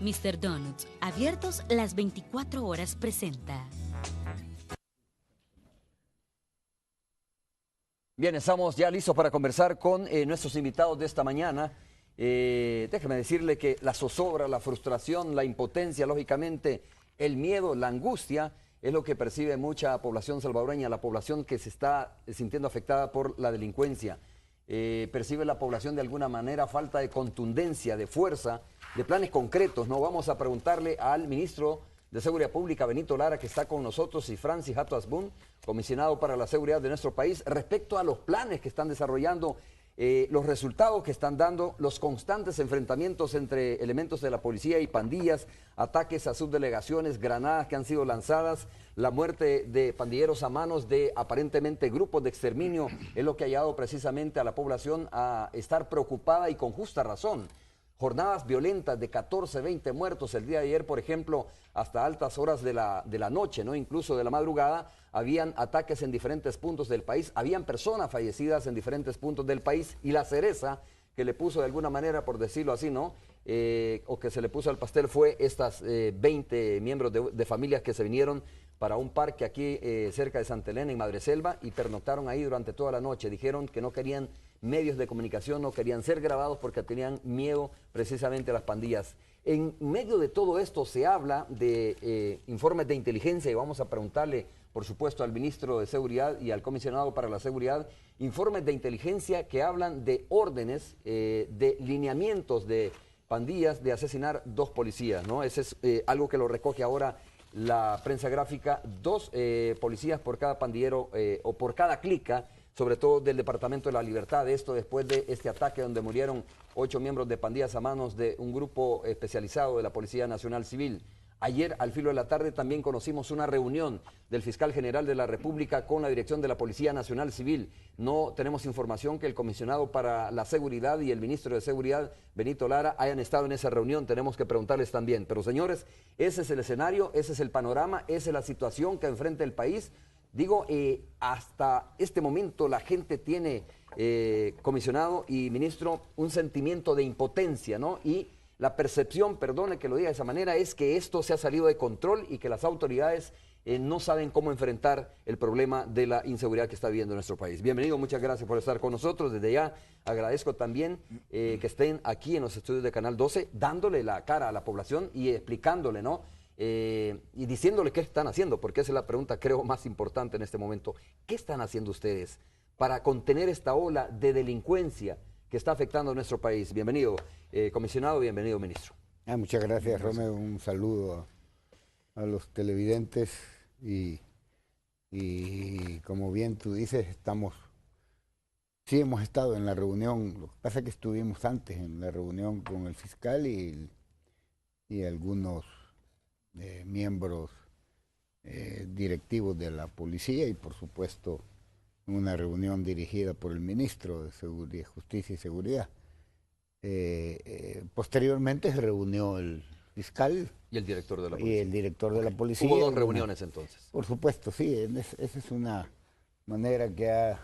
Mr. Donuts, abiertos las 24 horas, presenta. Bien, estamos ya listos para conversar con nuestros invitados de esta mañana. Déjeme decirle que la zozobra, la frustración, la impotencia, lógicamente, el miedo, la angustia, es lo que percibe mucha población salvadoreña, la población que se está sintiendo afectada por la delincuencia. Percibe la población de alguna manera falta de contundencia, de fuerza, de planes concretos, ¿no? Vamos a preguntarle al ministro de Seguridad Pública, Benito Lara, que está con nosotros, y Francis Hato Asbun, comisionado para la seguridad de nuestro país, respecto a los planes que están desarrollando, los resultados que están dando, los constantes enfrentamientos entre elementos de la policía y pandillas, ataques a subdelegaciones, granadas que han sido lanzadas, la muerte de pandilleros a manos de aparentemente grupos de exterminio, es lo que ha llevado precisamente a la población a estar preocupada y con justa razón. Jornadas violentas de 14, 20 muertos el día de ayer, por ejemplo, hasta altas horas de la noche, ¿no? Incluso de la madrugada, habían ataques en diferentes puntos del país, habían personas fallecidas en diferentes puntos del país, y la cereza que le puso de alguna manera, por decirlo así, ¿no? O que se le puso al pastel fue estas 20 miembros de familias que se vinieron para un parque aquí cerca de Santa Elena, en Madreselva, y pernoctaron ahí durante toda la noche. Dijeron que no querían medios de comunicación, no querían ser grabados porque tenían miedo precisamente a las pandillas. En medio de todo esto se habla de informes de inteligencia, y vamos a preguntarle, por supuesto, al ministro de Seguridad y al comisionado para la seguridad, informes de inteligencia que hablan de órdenes, de lineamientos de pandillas de asesinar 2 policías, ¿no? Ese es algo que lo recoge ahora la prensa gráfica, 2 policías por cada pandillero o por cada clica, sobre todo del Departamento de la Libertad. Esto después de este ataque donde murieron 8 miembros de pandillas a manos de un grupo especializado de la Policía Nacional Civil. Ayer, al filo de la tarde, también conocimos una reunión del fiscal general de la República con la dirección de la Policía Nacional Civil. No tenemos información que el comisionado para la seguridad y el ministro de Seguridad, Benito Lara, hayan estado en esa reunión. Tenemos que preguntarles también. Pero, señores, ese es el escenario, ese es el panorama, esa es la situación que enfrenta el país. Digo, hasta este momento la gente tiene, comisionado y ministro, un sentimiento de impotencia, ¿no? Y la percepción, perdone que lo diga de esa manera, es que esto se ha salido de control y que las autoridades no saben cómo enfrentar el problema de la inseguridad que está viviendo nuestro país. Bienvenido, muchas gracias por estar con nosotros. Desde ya agradezco también que estén aquí en los estudios de Canal 12, dándole la cara a la población y explicándole, ¿no? Y diciéndole qué están haciendo, porque esa es la pregunta, creo, más importante en este momento. ¿Qué están haciendo ustedes para contener esta ola de delincuencia que está afectando a nuestro país? Bienvenido, comisionado, bienvenido, ministro. Muchas gracias, Romeo. Un saludo a los televidentes y como bien tú dices, sí hemos estado en la reunión. Lo que pasa es que estuvimos antes en la reunión con el fiscal y algunos miembros directivos de la policía, y por supuesto una reunión dirigida por el ministro de Justicia y Seguridad. Posteriormente se reunió el fiscal y el director de la policía. Y el director de la policía. Hubo 2 reuniones entonces. Por supuesto, sí. Esa es una manera que ha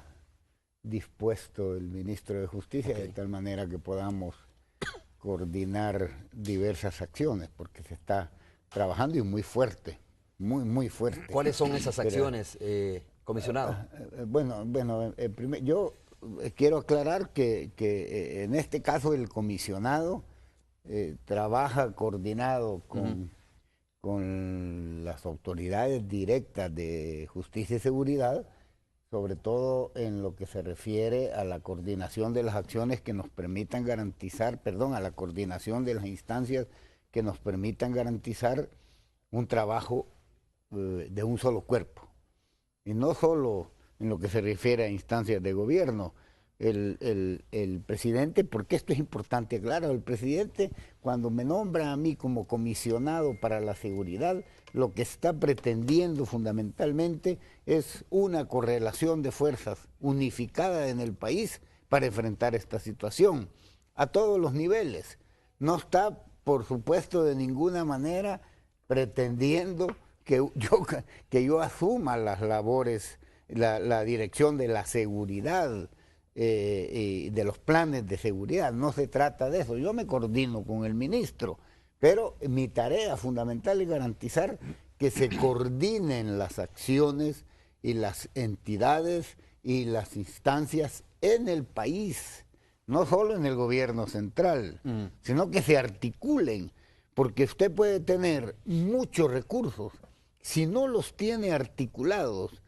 dispuesto el ministro de Justicia, de tal manera que podamos coordinar diversas acciones, porque se está trabajando y muy fuerte, muy fuerte. ¿Cuáles son esas acciones, comisionado? Yo quiero aclarar que en este caso el comisionado trabaja coordinado con las autoridades directas de Justicia y Seguridad, sobre todo en lo que se refiere a la coordinación de las acciones que nos permitan garantizar, a la coordinación de las instancias que nos permitan garantizar un trabajo de un solo cuerpo. Y no solo en lo que se refiere a instancias de gobierno. El presidente, porque esto es importante, claro, el presidente cuando me nombra a mí como comisionado para la seguridad, lo que está pretendiendo fundamentalmente es una correlación de fuerzas unificada en el país para enfrentar esta situación a todos los niveles. No está, por supuesto, de ninguna manera pretendiendo que yo asuma las labores, la dirección de la seguridad, de los planes de seguridad. No se trata de eso. Yo me coordino con el ministro, Pero mi tarea fundamental es garantizar que se coordinen las acciones y las entidades y las instancias en el país, no solo en el gobierno central, sino que se articulen, porque usted puede tener muchos recursos, si no los tiene articulados,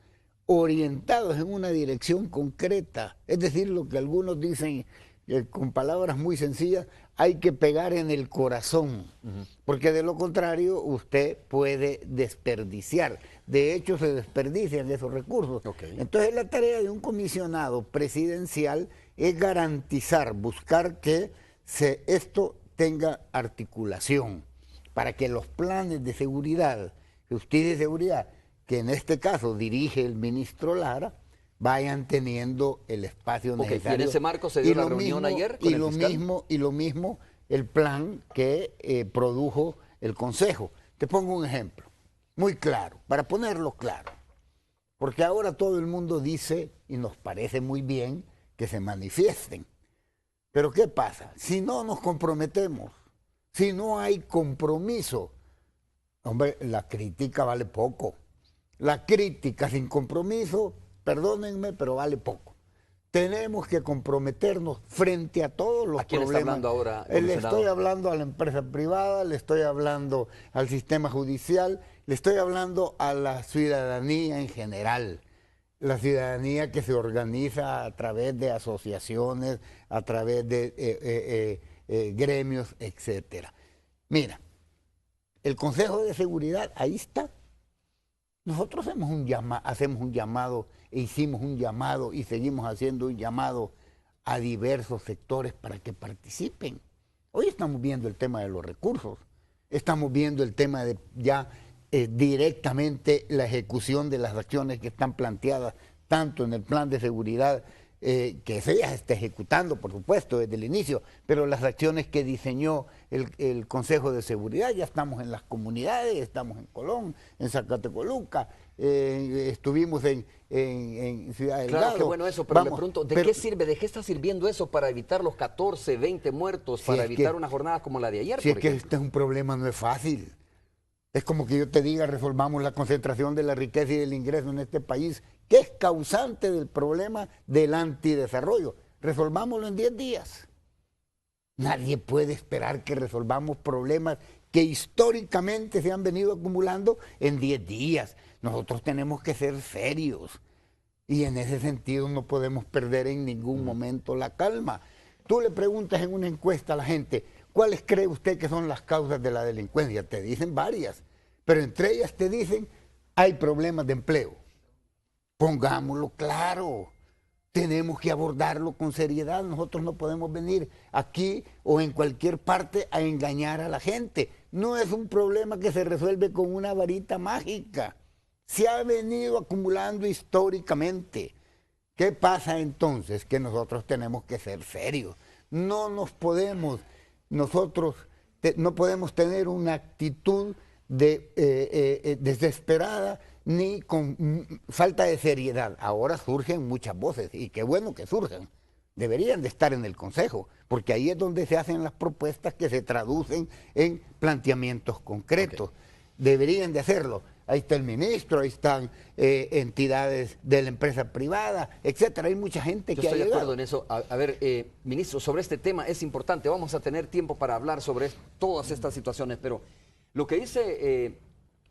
orientados en una dirección concreta, es decir, lo que algunos dicen con palabras muy sencillas, hay que pegar en el corazón, porque de lo contrario usted puede desperdiciar. De hecho, se desperdician esos recursos. Entonces, la tarea de un comisionado presidencial es garantizar, buscar que esto tenga articulación, para que los planes de seguridad, justicia y seguridad, que en este caso dirige el ministro Lara, vayan teniendo el espacio necesario. Y en ese marco se dio la reunión ayer con el fiscal. Y lo mismo el plan que produjo el Consejo. Te pongo un ejemplo, muy claro, para ponerlo claro. Porque ahora todo el mundo dice, y nos parece muy bien, que se manifiesten. Pero ¿qué pasa? Si no nos comprometemos, si no hay compromiso, hombre, la crítica vale poco. La crítica sin compromiso, perdónenme, pero vale poco. Tenemos que comprometernos frente a todos los problemas. ¿A quién está hablando ahora, le estoy hablando a la empresa privada, le estoy hablando al sistema judicial, le estoy hablando a la ciudadanía en general. La ciudadanía que se organiza a través de asociaciones, a través de gremios, etcétera. Mira, el Consejo de Seguridad, ahí está. Nosotros hacemos un llamado, e hicimos un llamado y seguimos haciendo un llamado a diversos sectores para que participen. Hoy estamos viendo el tema de los recursos, estamos viendo el tema de directamente la ejecución de las acciones que están planteadas tanto en el plan de seguridad, que se ya está ejecutando, por supuesto, desde el inicio, pero las acciones que diseñó el Consejo de Seguridad, ya estamos en las comunidades, estamos en Colón, en Zacatecoluca, estuvimos en Ciudad Delgado. Claro, qué bueno eso, pero le pregunto, ¿de qué sirve, de qué está sirviendo eso para evitar los 14, 20 muertos, para evitar una jornada como la de ayer? Si es que este es un problema, no es fácil. Es como que yo te diga, resolvamos la concentración de la riqueza y del ingreso en este país, que es causante del problema del antidesarrollo. Resolvámoslo en 10 días. Nadie puede esperar que resolvamos problemas que históricamente se han venido acumulando en 10 días. Nosotros tenemos que ser serios. Y en ese sentido no podemos perder en ningún momento la calma. Tú le preguntas en una encuesta a la gente, ¿cuáles cree usted que son las causas de la delincuencia? Te dicen varias, pero entre ellas te dicen, hay problemas de empleo. Pongámoslo claro, tenemos que abordarlo con seriedad. Nosotros no podemos venir aquí o en cualquier parte a engañar a la gente. No es un problema que se resuelve con una varita mágica. Se ha venido acumulando históricamente. ¿Qué pasa entonces? Que nosotros tenemos que ser serios. Nosotros no podemos tener una actitud desesperada ni con falta de seriedad. Ahora surgen muchas voces y qué bueno que surjan. Deberían de estar en el Consejo, porque ahí es donde se hacen las propuestas que se traducen en planteamientos concretos. Deberían de hacerlo. Ahí está el ministro, ahí están entidades de la empresa privada, etcétera. Hay mucha gente que ha llegado. Yo estoy de acuerdo en eso. A ver, ministro, sobre este tema es importante. Vamos a tener tiempo para hablar sobre todas estas situaciones, pero lo que dice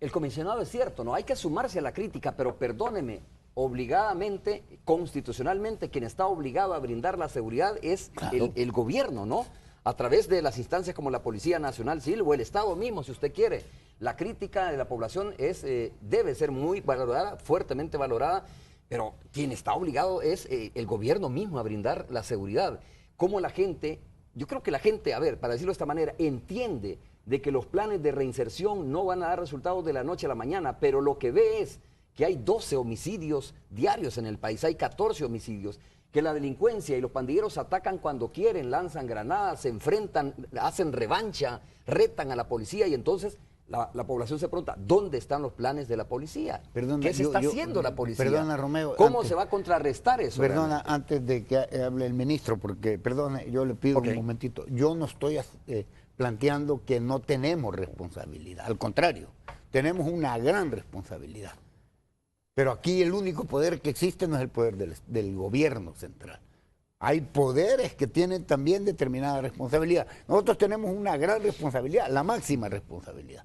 el comisionado es cierto, ¿no? Hay que sumarse a la crítica, pero perdóneme, obligadamente, constitucionalmente, quien está obligado a brindar la seguridad es el gobierno, ¿no? A través de las instancias como la Policía Nacional Civil o el Estado mismo, si usted quiere. La crítica de la población debe ser muy valorada, fuertemente valorada, pero quien está obligado es el gobierno mismo a brindar la seguridad. Como la gente, yo creo que la gente, a ver, para decirlo de esta manera, entiende de que los planes de reinserción no van a dar resultados de la noche a la mañana, pero lo que ve es que hay 12 homicidios diarios en el país, hay 14 homicidios, que la delincuencia y los pandilleros atacan cuando quieren, lanzan granadas, se enfrentan, hacen revancha, retan a la policía y entonces la población se pregunta, ¿dónde están los planes de la policía? Perdona, ¿Qué se está haciendo la policía? Perdona, Romeo. ¿Cómo se va a contrarrestar eso? Perdona, antes de que hable el ministro, porque, perdona, yo le pido un momentito. Yo no estoy planteando que no tenemos responsabilidad. Al contrario, tenemos una gran responsabilidad. Pero aquí el único poder que existe no es el poder del gobierno central. Hay poderes que tienen también determinada responsabilidad. Nosotros tenemos una gran responsabilidad, la máxima responsabilidad.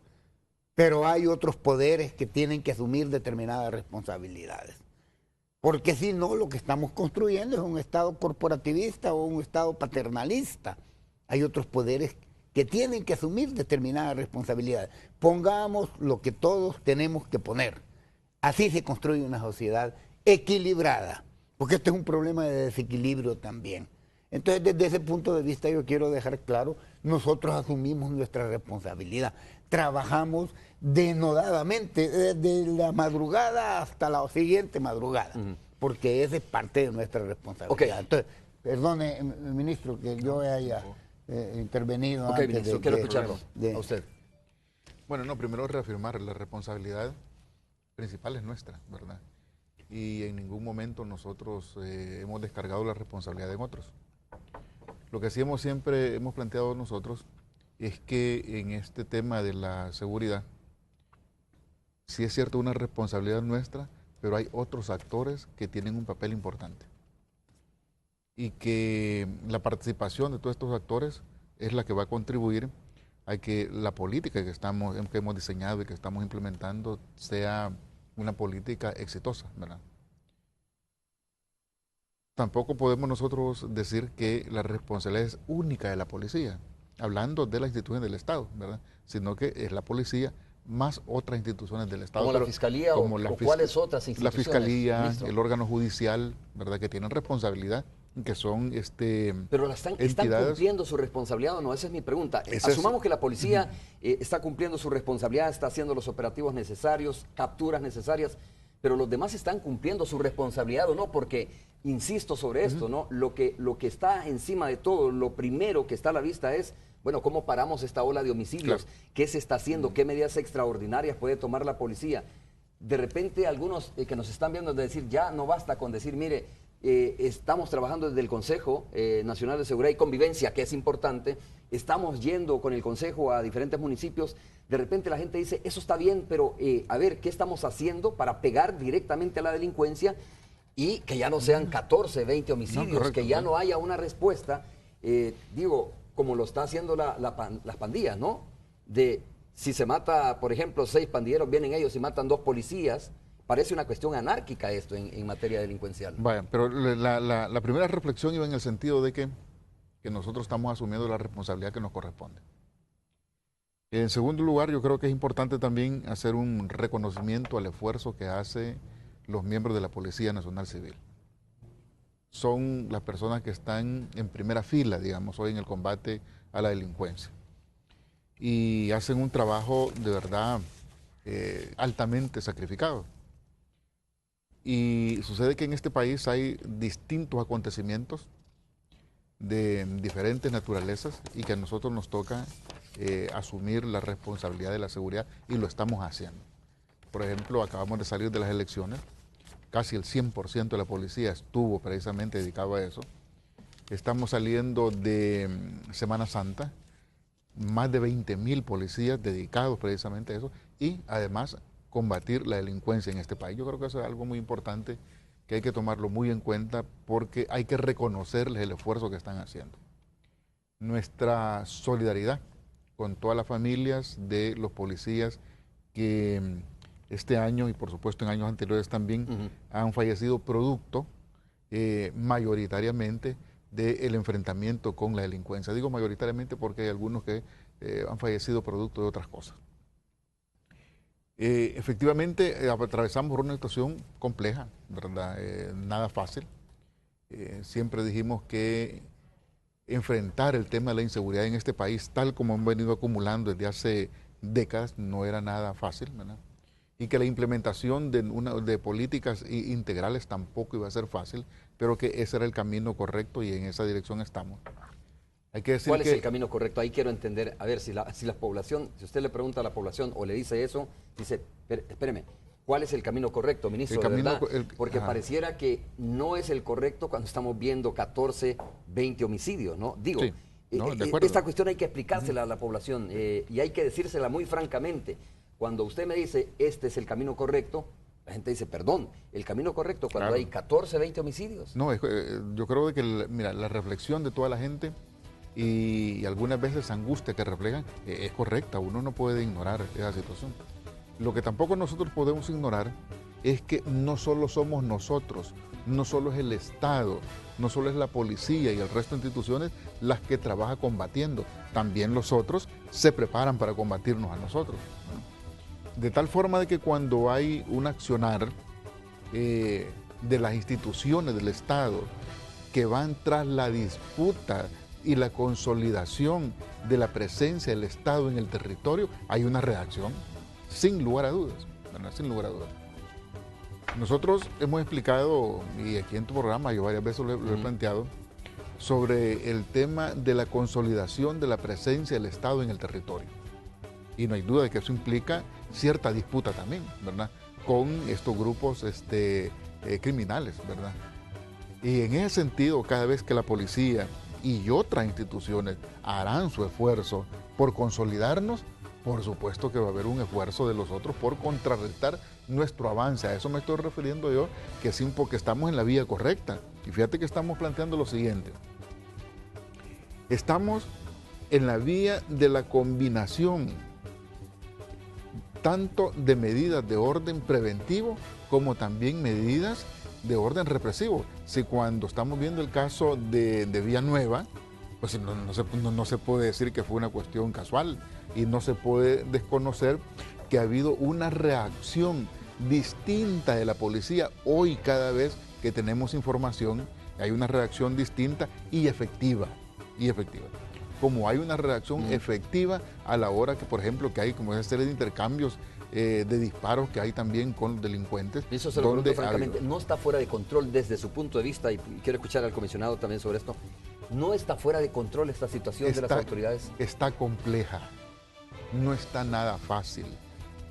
Pero hay otros poderes que tienen que asumir determinadas responsabilidades. Porque si no, lo que estamos construyendo es un Estado corporativista o un Estado paternalista. Hay otros poderes que tienen que asumir determinadas responsabilidades. Pongamos lo que todos tenemos que poner. Así se construye una sociedad equilibrada, porque este es un problema de desequilibrio también. Entonces, desde ese punto de vista, yo quiero dejar claro, nosotros asumimos nuestra responsabilidad. Trabajamos denodadamente, desde la madrugada hasta la siguiente madrugada, porque esa es parte de nuestra responsabilidad. Okay. Entonces, perdone, ministro, que yo haya intervenido antes ministro, quiero escucharlo a usted. Bueno, no, primero reafirmar la responsabilidad principal es nuestra, ¿verdad? Y en ningún momento nosotros hemos descargado la responsabilidad en otros. Lo que sí siempre hemos planteado nosotros es que en este tema de la seguridad, sí es cierto una responsabilidad nuestra, pero hay otros actores que tienen un papel importante. Y que la participación de todos estos actores es la que va a contribuir a que la política que hemos diseñado y que estamos implementando sea una política exitosa, ¿verdad? Tampoco podemos nosotros decir que la responsabilidad es única de la policía, hablando de las instituciones del Estado, ¿verdad? Sino que es la policía más otras instituciones del Estado. ¿Como la Fiscalía o cuáles otras instituciones? La Fiscalía, ministro, el órgano judicial, ¿verdad? Que tienen responsabilidad, que son Pero están cumpliendo su responsabilidad o no, esa es mi pregunta. Asumamos que la policía está cumpliendo su responsabilidad, está haciendo los operativos necesarios, capturas necesarias, pero los demás están cumpliendo su responsabilidad o no, porque insisto sobre esto, ¿no? Lo que está encima de todo, lo primero que está a la vista es, bueno, ¿cómo paramos esta ola de homicidios? Claro. ¿Qué se está haciendo? ¿Qué medidas extraordinarias puede tomar la policía? De repente algunos que nos están viendo de decir, ya no basta con decir, mire, estamos trabajando desde el Consejo Nacional de Seguridad y Convivencia, que es importante, estamos yendo con el Consejo a diferentes municipios, de repente la gente dice, eso está bien, pero a ver, ¿qué estamos haciendo para pegar directamente a la delincuencia y que ya no sean 14, 20 homicidios, no, correcto, que ya no haya una respuesta, digo, como lo está haciendo las pandillas, ¿no? De si se mata, por ejemplo, 6 pandilleros, vienen ellos y matan 2 policías. Parece una cuestión anárquica esto en materia delincuencial. Vaya, pero la primera reflexión iba en el sentido de que nosotros estamos asumiendo la responsabilidad que nos corresponde. En segundo lugar, yo creo que es importante también hacer un reconocimiento al esfuerzo que hacen los miembros de la Policía Nacional Civil. Son las personas que están en primera fila, digamos, hoy en el combate a la delincuencia. Y hacen un trabajo de verdad altamente sacrificado. Y sucede que en este país hay distintos acontecimientos de diferentes naturalezas y que a nosotros nos toca asumir la responsabilidad de la seguridad y lo estamos haciendo. Por ejemplo, acabamos de salir de las elecciones, casi el 100% de la policía estuvo precisamente dedicado a eso. Estamos saliendo de Semana Santa, más de 20.000 policías dedicados precisamente a eso y además combatir la delincuencia en este país. Yo creo que eso es algo muy importante que hay que tomarlo muy en cuenta porque hay que reconocerles el esfuerzo que están haciendo. Nuestra solidaridad con todas las familias de los policías que este año y por supuesto en años anteriores también han fallecido producto mayoritariamente del enfrentamiento con la delincuencia. Digo mayoritariamente porque hay algunos que han fallecido producto de otras cosas. Efectivamente, atravesamos por una situación compleja, ¿verdad? Nada fácil. Siempre dijimos que enfrentar el tema de la inseguridad en este país, tal como han venido acumulando desde hace décadas, no era nada fácil, ¿verdad? Y que la implementación de políticas integrales tampoco iba a ser fácil, pero que ese era el camino correcto y en esa dirección estamos. Hay que decir ¿Cuál es el camino correcto? Ahí quiero entender, a ver, si la población, si usted le pregunta a la población o le dice eso, dice, espéreme, ¿cuál es el camino correcto, ministro? De verdad, porque pareciera que no es el correcto cuando estamos viendo 14, 20 homicidios, ¿no? Digo, sí. No, de acuerdo. Esta cuestión hay que explicársela a la población y hay que decírsela muy francamente. Cuando usted me dice, este es el camino correcto, la gente dice, perdón, el camino correcto cuando Claro. hay 14, 20 homicidios. No, yo creo que mira, la reflexión de toda la gente y algunas veces angustia que reflejan es correcta. Uno no puede ignorar esa situación. Lo que tampoco nosotros podemos ignorar es que no solo somos nosotros, no solo es el Estado, no solo es la policía y el resto de instituciones las que trabajan combatiendo, también los otros se preparan para combatirnos a nosotros, ¿no? De tal forma de que cuando hay un accionar de las instituciones del Estado que van tras la disputa y la consolidación de la presencia del Estado en el territorio, hay una reacción, sin lugar a dudas, ¿verdad? Sin lugar a dudas. Nosotros hemos explicado, y aquí en tu programa yo varias veces lo he planteado, sobre el tema de la consolidación de la presencia del Estado en el territorio. Y no hay duda de que eso implica cierta disputa también, ¿verdad? Con estos grupos criminales, ¿verdad? Y en ese sentido, cada vez que la policía y otras instituciones harán su esfuerzo por consolidarnos, por supuesto que va a haber un esfuerzo de los otros por contrarrestar nuestro avance. A eso me estoy refiriendo yo, que sí, porque estamos en la vía correcta. Y fíjate que estamos planteando lo siguiente. Estamos en la vía de la combinación tanto de medidas de orden preventivo como también medidas de orden represivo. Si cuando estamos viendo el caso de Villanueva, pues no se puede decir que fue una cuestión casual y no se puede desconocer que ha habido una reacción distinta de la policía. Hoy, cada vez que tenemos información, hay una reacción distinta y efectiva. Como hay una reacción efectiva a la hora que, por ejemplo, que hay como esa serie de intercambios de disparos que hay también con los delincuentes. Eso se lo pregunto francamente, ¿no está fuera de control desde su punto de vista? Y quiero escuchar al comisionado también sobre esto. ¿No está fuera de control esta situación de las autoridades? Está compleja, no está nada fácil,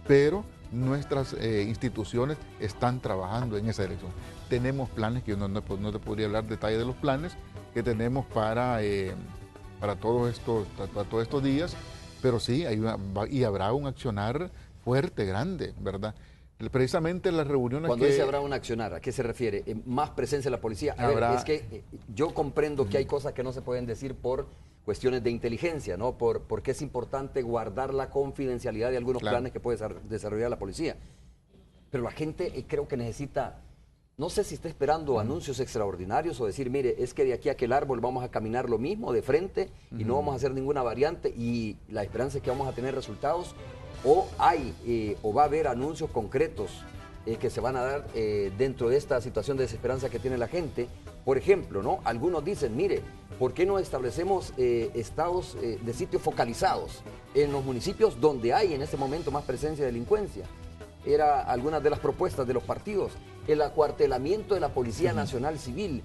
pero nuestras instituciones están trabajando en esa dirección. Tenemos planes, que no te podría hablar detalle de los planes que tenemos para todos estos días, pero sí, y habrá un accionar fuerte, grande, ¿verdad? Precisamente las reuniones Cuando dice habrá un accionar, ¿a qué se refiere? ¿Más presencia de la policía? Es que yo comprendo que hay cosas que no se pueden decir por cuestiones de inteligencia, ¿no? Porque es importante guardar la confidencialidad de algunos planes que puede desarrollar la policía. Pero la gente creo que necesita, no sé si está esperando anuncios extraordinarios o decir, mire, es que de aquí a aquel árbol vamos a caminar lo mismo de frente y no vamos a hacer ninguna variante y la esperanza es que vamos a tener resultados. O va a haber anuncios concretos que se van a dar dentro de esta situación de desesperanza que tiene la gente. Por ejemplo, ¿no? Algunos dicen, mire, ¿por qué no establecemos estados de sitios focalizados en los municipios donde hay en este momento más presencia de delincuencia? Era algunas de las propuestas de los partidos. El acuartelamiento de la Policía Nacional Civil,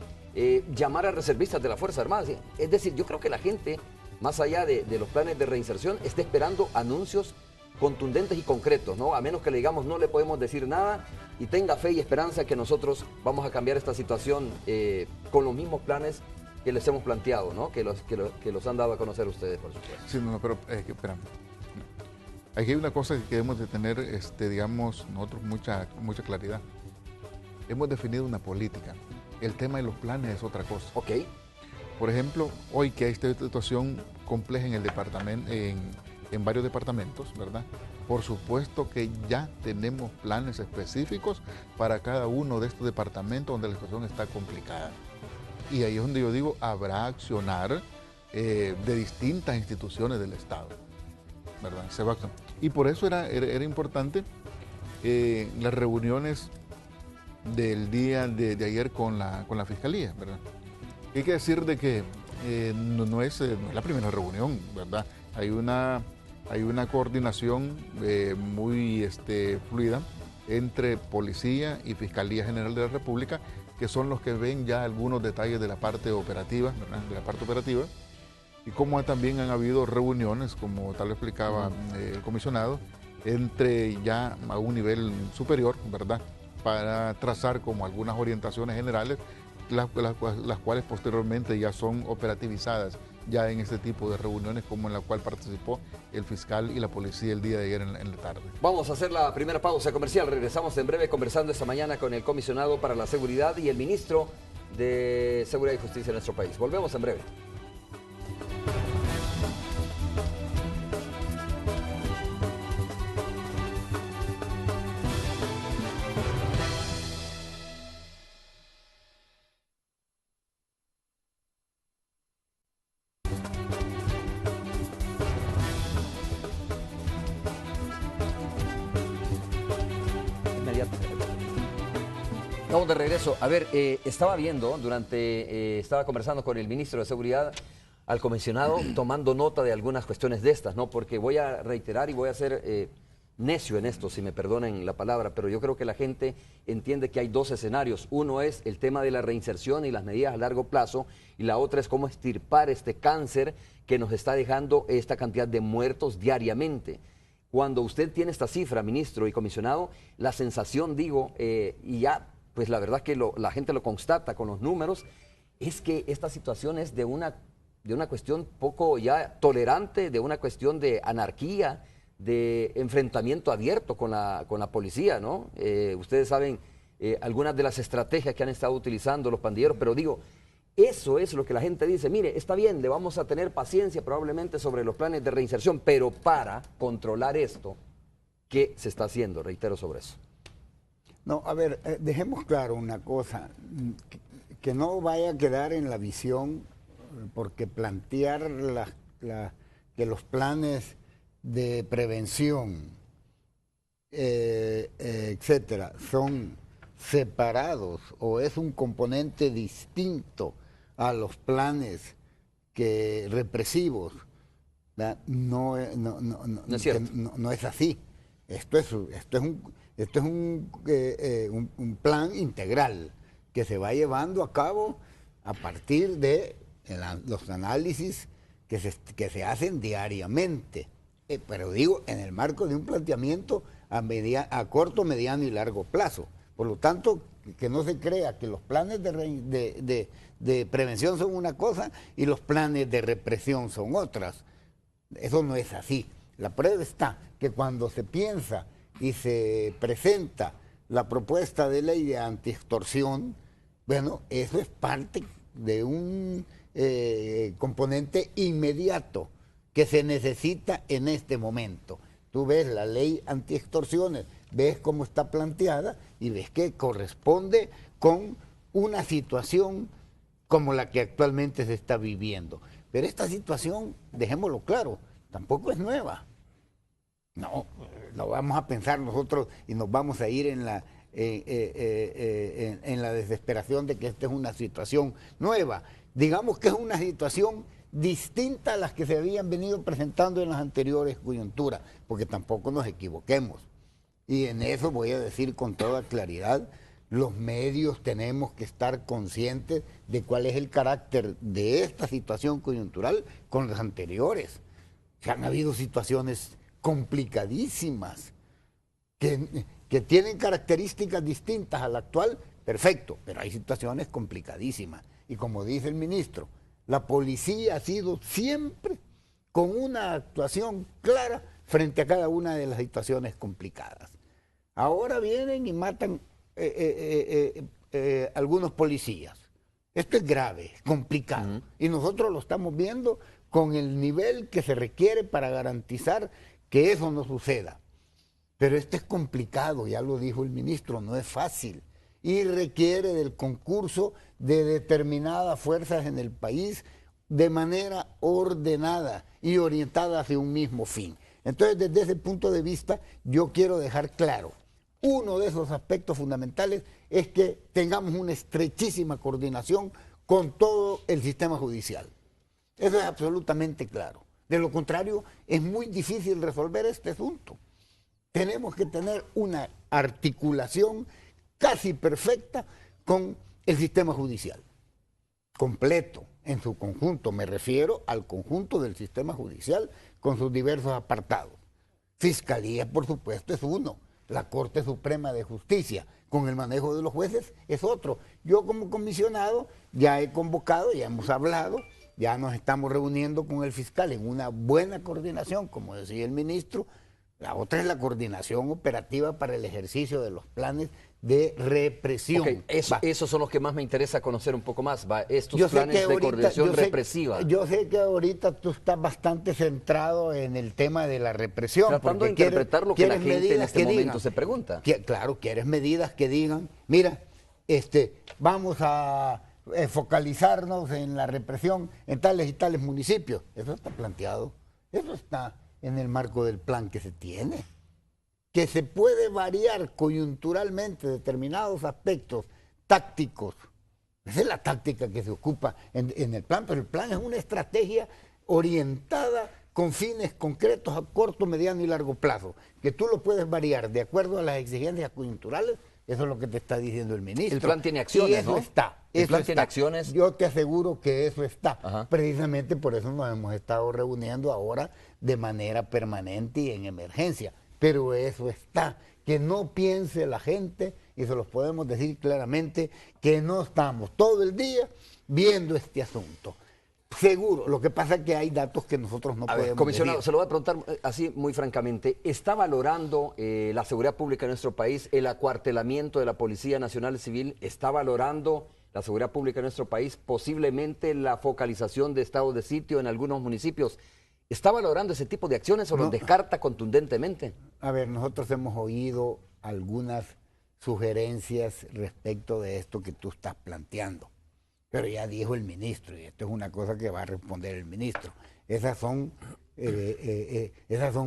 llamar a reservistas de la Fuerza Armada. Es decir, yo creo que la gente, más allá de los planes de reinserción, está esperando anuncios contundentes y concretos, ¿no? A menos que le digamos no le podemos decir nada y tenga fe y esperanza que nosotros vamos a cambiar esta situación con los mismos planes que les hemos planteado, ¿no? Que los han dado a conocer ustedes, por supuesto. Sí, pero espérame. Aquí hay una cosa que debemos de tener, digamos, nosotros mucha claridad. Hemos definido una política. El tema de los planes es otra cosa. Ok. Por ejemplo, hoy que hay esta situación compleja en el departamento, en varios departamentos, ¿verdad? Por supuesto que ya tenemos planes específicos para cada uno de estos departamentos donde la situación está complicada. Y ahí es donde yo digo, habrá accionar de distintas instituciones del Estado, ¿verdad? Se va a accionar. Y por eso era importante las reuniones del día de ayer con la Fiscalía, ¿verdad? Hay que decir de que no es la primera reunión, ¿verdad? Hay una coordinación muy fluida entre Policía y Fiscalía General de la República, que son los que ven ya algunos detalles de la parte operativa, ¿verdad? De la parte operativa, y como también han habido reuniones, como tal lo explicaba el comisionado, entre ya a un nivel superior, ¿verdad? Para trazar como algunas orientaciones generales, las cuales posteriormente ya son operativizadas ya en este tipo de reuniones como en la cual participó el fiscal y la policía el día de ayer en la tarde. Vamos a hacer la primera pausa comercial. Regresamos en breve conversando esta mañana con el comisionado para la seguridad y el ministro de Seguridad y Justicia de nuestro país. Volvemos en breve. Estamos de regreso. A ver, estaba viendo estaba conversando con el ministro de Seguridad, al comisionado, tomando nota de algunas cuestiones de estas, ¿no? Porque voy a reiterar y voy a ser necio en esto, si me perdonen la palabra, pero yo creo que la gente entiende que hay dos escenarios. Uno es el tema de la reinserción y las medidas a largo plazo, y la otra es cómo extirpar este cáncer que nos está dejando esta cantidad de muertos diariamente. Cuando usted tiene esta cifra, ministro y comisionado, la sensación, digo, y ya, pues la verdad que la gente lo constata con los números, es que esta situación es de una cuestión poco ya tolerante, de una cuestión de anarquía, de enfrentamiento abierto con la policía, ¿no? Ustedes saben algunas de las estrategias que han estado utilizando los pandilleros, pero digo, eso es lo que la gente dice, mire, está bien, le vamos a tener paciencia probablemente sobre los planes de reinserción, pero para controlar esto, ¿qué se está haciendo? Reitero sobre eso. No, a ver, dejemos claro una cosa, que no vaya a quedar en la visión, porque plantear que los planes de prevención, etcétera, son separados o es un componente distinto a los planes represivos, no es cierto. No es así. Esto es un plan integral que se va llevando a cabo a partir de los análisis que se hacen diariamente, pero digo, en el marco de un planteamiento a corto, mediano y largo plazo. Por lo tanto, que no se crea que los planes de prevención son una cosa y los planes de represión son otras. Eso no es así. La prueba está que cuando se piensa y se presenta la propuesta de ley de antiextorsión, bueno, eso es parte de un componente inmediato que se necesita en este momento. Tú ves la ley antiextorsiones, ves cómo está planteada y ves que corresponde con una situación como la que actualmente se está viviendo. Pero esta situación, dejémoslo claro, tampoco es nueva. No, lo vamos a pensar nosotros y nos vamos a ir en la desesperación de que esta es una situación nueva. Digamos que es una situación distinta a las que se habían venido presentando en las anteriores coyunturas, porque tampoco nos equivoquemos. Y en eso voy a decir con toda claridad, los medios tenemos que estar conscientes de cuál es el carácter de esta situación coyuntural con las anteriores. Se han habido situaciones complicadísimas que tienen características distintas a la actual, perfecto, pero hay situaciones complicadísimas. Y como dice el ministro, la policía ha sido siempre con una actuación clara frente a cada una de las situaciones complicadas. Ahora vienen y matan algunos policías. Esto es grave, complicado. Y nosotros lo estamos viendo con el nivel que se requiere para garantizar que eso no suceda. Pero esto es complicado, ya lo dijo el ministro, no es fácil. Y requiere del concurso de determinadas fuerzas en el país de manera ordenada y orientada hacia un mismo fin. Entonces, desde ese punto de vista, yo quiero dejar claro, uno de esos aspectos fundamentales es que tengamos una estrechísima coordinación con todo el sistema judicial. Eso es absolutamente claro. De lo contrario, es muy difícil resolver este asunto. Tenemos que tener una articulación casi perfecta con el sistema judicial, completo, en su conjunto. Me refiero al conjunto del sistema judicial con sus diversos apartados. Fiscalía, por supuesto, es uno. La Corte Suprema de Justicia, con el manejo de los jueces, es otro. Yo como comisionado ya he convocado, ya hemos hablado ya nos estamos reuniendo con el fiscal en una buena coordinación, como decía el ministro. La otra es la coordinación operativa para el ejercicio de los planes de represión. Ok, esos son los que más me interesa conocer un poco más, estos Yo sé planes que de ahorita- coordinación yo sé- represiva. Yo sé que ahorita tú estás bastante centrado en el tema de la represión. Tratando de porque interpretar lo que la quieres gente en medidas este que momento digan. se pregunta. Claro, quieres medidas que digan, mira, vamos a focalizarnos en la represión en tales y tales municipios. Eso está planteado, eso está en el marco del plan que se tiene. Que se puede variar coyunturalmente determinados aspectos tácticos. Esa es la táctica que se ocupa en el plan, pero el plan es una estrategia orientada con fines concretos a corto, mediano y largo plazo, que tú lo puedes variar de acuerdo a las exigencias coyunturales. Eso es lo que te está diciendo el ministro. El plan tiene acciones, y eso ¿no? está. El Eso plan tiene está. acciones. Yo te aseguro que eso está. Ajá. Precisamente por eso nos hemos estado reuniendo ahora de manera permanente y en emergencia. Pero eso está. Que no piense la gente, y se los podemos decir claramente, que no estamos todo el día viendo este asunto. Seguro, lo que pasa es que hay datos que nosotros no A ver, podemos comisionado, decir. se lo voy a preguntar así muy francamente. ¿Está valorando la seguridad pública en nuestro país, el acuartelamiento de la Policía Nacional Civil? ¿Está valorando la seguridad pública en nuestro país posiblemente la focalización de estados de sitio en algunos municipios? ¿Está valorando ese tipo de acciones o los descarta contundentemente? A ver, nosotros hemos oído algunas sugerencias respecto de esto que tú estás planteando. Pero ya dijo el ministro, y esto es una cosa que va a responder el ministro. Esas son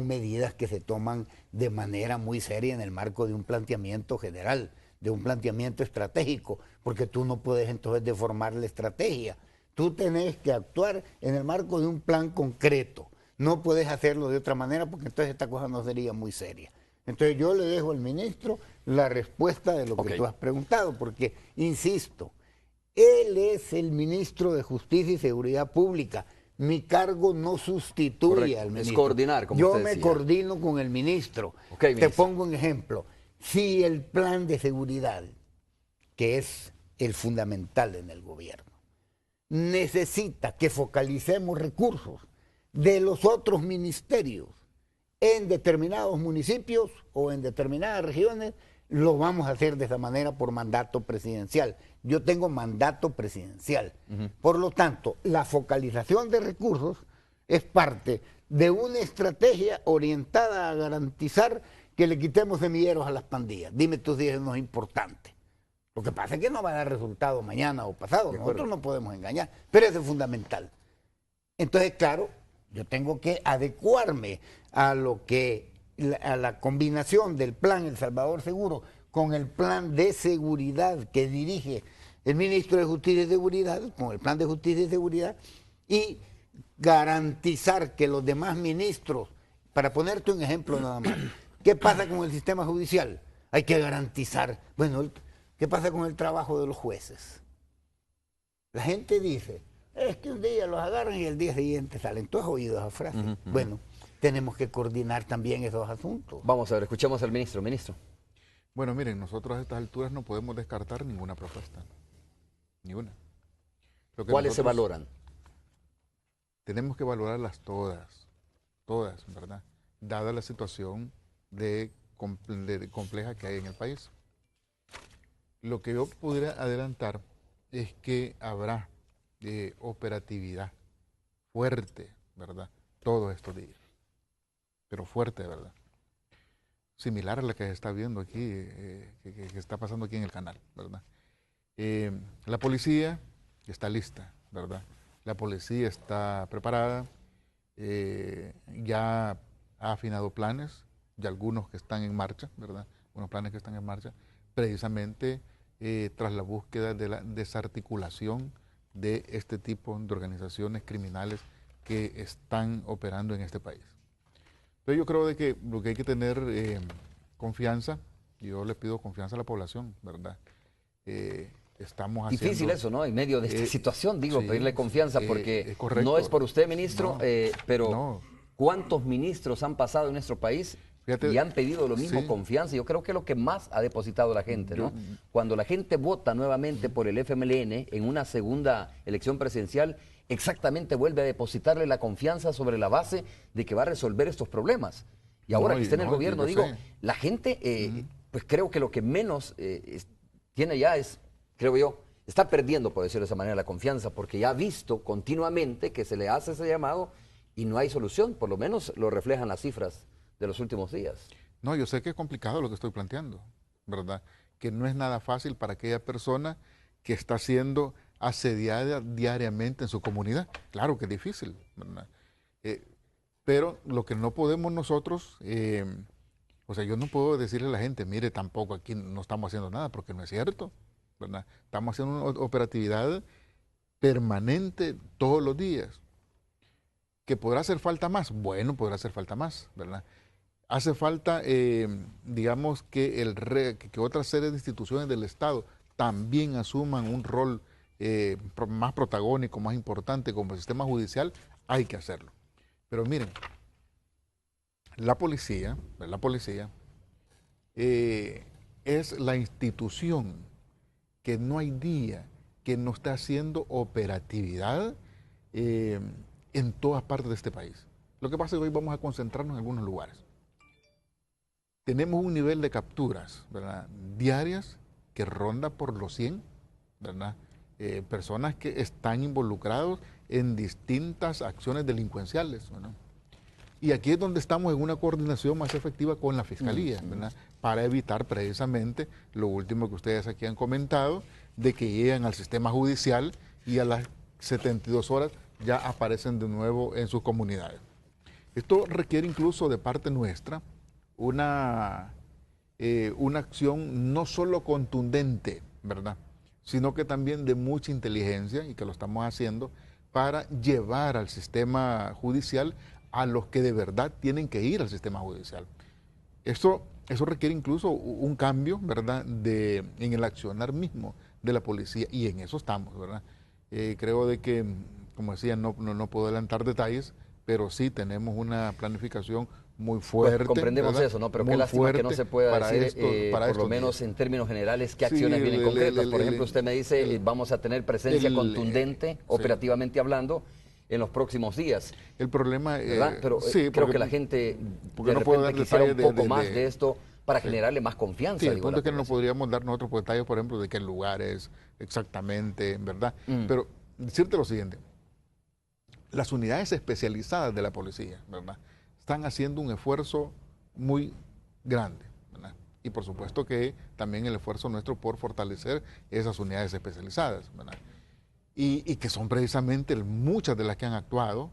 medidas que se toman de manera muy seria en el marco de un planteamiento general, de un planteamiento estratégico, porque tú no puedes entonces deformar la estrategia. Tú tenés que actuar en el marco de un plan concreto. No puedes hacerlo de otra manera porque entonces esta cosa no sería muy seria. Entonces yo le dejo al ministro la respuesta de lo que tú has preguntado, porque, insisto, él es el ministro de Justicia y Seguridad Pública. Mi cargo no sustituye al ministro. Es coordinar, como yo usted me decía. coordino con el ministro. Te Te pongo un ejemplo. Si el plan de seguridad, que es el fundamental en el gobierno, necesita que focalicemos recursos de los otros ministerios en determinados municipios o en determinadas regiones, lo vamos a hacer de esa manera por mandato presidencial. Yo tengo mandato presidencial. Por lo tanto, la focalización de recursos es parte de una estrategia orientada a garantizar que le quitemos semilleros a las pandillas. Dime tú si eso no es importante. Lo que pasa es que no va a dar resultado mañana o pasado. Nosotros no podemos engañar, pero eso es fundamental. Entonces, claro, yo tengo que adecuarme a la combinación del plan El Salvador Seguro con el plan de seguridad que dirige el ministro de Justicia y Seguridad, con el plan de Justicia y Seguridad, y garantizar que los demás ministros, para ponerte un ejemplo nada más, ¿qué pasa con el sistema judicial? Hay que garantizar, bueno, ¿qué pasa con el trabajo de los jueces? La gente dice, es que un día los agarran y el día siguiente salen. ¿Tú has oído esa frase? Bueno, tenemos que coordinar también esos asuntos. Vamos a ver, escuchemos al ministro. Ministro. Bueno, miren, nosotros a estas alturas no podemos descartar ninguna propuesta. Ni una. ¿Cuáles se valoran? Tenemos que valorarlas todas, ¿verdad? Dada la situación de compleja que hay en el país. Lo que yo pudiera adelantar es que habrá operatividad fuerte, ¿verdad? Todos estos días. Pero fuerte, ¿verdad? Similar a la que se está viendo aquí, que está pasando aquí en el canal, ¿verdad? La policía está lista, ¿verdad? La policía está preparada, ya ha afinado planes, y algunos que están en marcha, ¿verdad? Unos planes que están en marcha, precisamente tras la búsqueda de la desarticulación de este tipo de organizaciones criminales que están operando en este país. Entonces yo creo de que lo que hay que tener confianza, yo le pido confianza a la población, ¿verdad? Estamos haciendo... Difícil eso, ¿no? En medio de esta situación, digo, sí, pedirle confianza, porque es correcto. no es por usted, ministro, pero no. ¿cuántos ministros han pasado en nuestro país? Fíjate, y han pedido lo mismo, sí. confianza? Yo creo que es lo que más ha depositado la gente, ¿no? Cuando la gente vota nuevamente por el FMLN en una segunda elección presidencial, exactamente vuelve a depositarle la confianza sobre la base de que va a resolver estos problemas. Y ahora que está en el gobierno, digo, la gente, pues creo que lo que menos tiene ya es, creo yo, está perdiendo, por decirlo de esa manera, la confianza, porque ya ha visto continuamente que se le hace ese llamado y no hay solución, por lo menos lo reflejan las cifras de los últimos días. No, yo sé que es complicado lo que estoy planteando, ¿verdad? Que no es nada fácil para aquella persona que está siendo asediada diariamente en su comunidad. Claro que es difícil, ¿verdad? Pero lo que no podemos nosotros, o sea, yo no puedo decirle a la gente, mire, tampoco aquí no estamos haciendo nada, porque no es cierto, ¿verdad? Estamos haciendo una operatividad permanente todos los días. ¿Que podrá hacer falta más? Bueno, podrá hacer falta más, ¿verdad? Hace falta, digamos, que otra serie de instituciones del Estado también asuman un rol más protagónico, más importante como el sistema judicial. Hay que hacerlo. Pero miren, la policía es la institución que no hay día que no esté haciendo operatividad en todas partes de este país. Lo que pasa es que hoy vamos a concentrarnos en algunos lugares. Tenemos un nivel de capturas, ¿verdad?, diarias que ronda por los 100, ¿verdad? Personas que están involucrados en distintas acciones delincuenciales, ¿verdad? Y aquí es donde estamos en una coordinación más efectiva con la Fiscalía, ¿verdad?, para evitar precisamente lo último que ustedes aquí han comentado, de que llegan al sistema judicial y a las 72 horas ya aparecen de nuevo en sus comunidades. Esto requiere incluso de parte nuestra una acción no solo contundente, ¿verdad?, sino que también de mucha inteligencia, y que lo estamos haciendo, para llevar al sistema judicial a los que de verdad tienen que ir al sistema judicial. Eso requiere incluso un cambio, ¿verdad?, en el accionar mismo de la policía, y en eso estamos, ¿verdad? Creo de que, como decía, no puedo adelantar detalles, pero sí tenemos una planificación muy fuerte. Pues comprendemos, ¿verdad?, eso, ¿no? Pero qué lástima que no se pueda decir, por lo menos en términos generales, qué acciones vienen concretas. Por ejemplo, usted me dice, vamos a tener presencia contundente, operativamente hablando, en los próximos dídías. El problema pero sí, creo que la gente de repente quisiera un poco más de esto para generarle más confianza. Sí, el punto es que no podríamos dar nosotros detalles, por ejemplo, de qué lugares exactamente, ¿verdad? Pero decirte lo siguiente, las unidades especializadas de la policía, ¿verdad?, están haciendo un esfuerzo muy grande, ¿verdad? Y por supuesto que también el esfuerzo nuestro por fortalecer esas unidades especializadas, ¿verdad? Y que son precisamente muchas de las que han actuado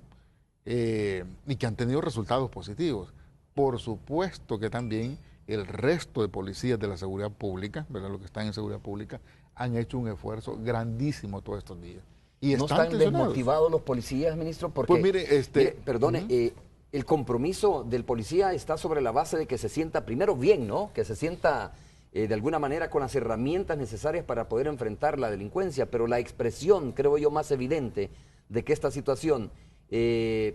y que han tenido resultados positivos. Por supuesto que también el resto de policías de la seguridad pública, ¿verdad?, los que están en seguridad pública, han hecho un esfuerzo grandísimo todos estos días. Y ¿no están desmotivados los policías, ministro? Porque, pues mire, perdone, el compromiso del policía está sobre la base de que se sienta primero bien, ¿no? Que se sienta de alguna manera con las herramientas necesarias para poder enfrentar la delincuencia, pero la expresión, creo yo, más evidente de que esta situación se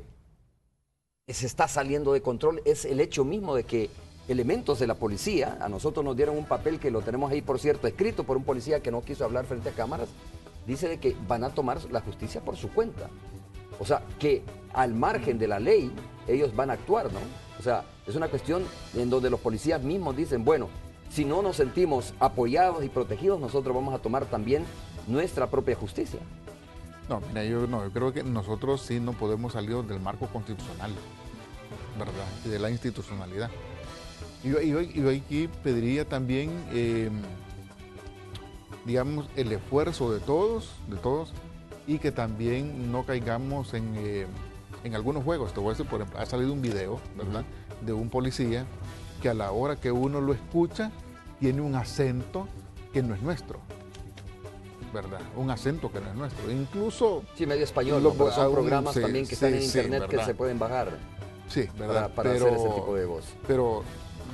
está saliendo de control es el hecho mismo de que elementos de la policía, a nosotros nos dieron un papel que lo tenemos ahí, por cierto, escrito por un policía que no quiso hablar frente a cámaras, dice de que van a tomar la justicia por su cuenta. O sea, que al margen de la ley, ellos van a actuar, ¿no? O sea, es una cuestión en donde los policías mismos dicen, bueno, si no nos sentimos apoyados y protegidos, nosotros vamos a tomar también nuestra propia justicia. No, mira, yo creo que nosotros sí no podemos salir del marco constitucional, ¿verdad?, y de la institucionalidad. Y yo aquí pediría también, digamos, el esfuerzo de todos, y que también no caigamos en algunos juegos. Te voy a decir, por ejemplo, ha salido un video, ¿verdad?, de un policía que a la hora que uno lo escucha tiene un acento que no es nuestro, ¿verdad? Un acento que no es nuestro. Incluso... Sí, medio español, ¿no? Porque son programas también que están en internet que se pueden bajar. Sí, ¿verdad? Para hacer ese tipo de voz. Pero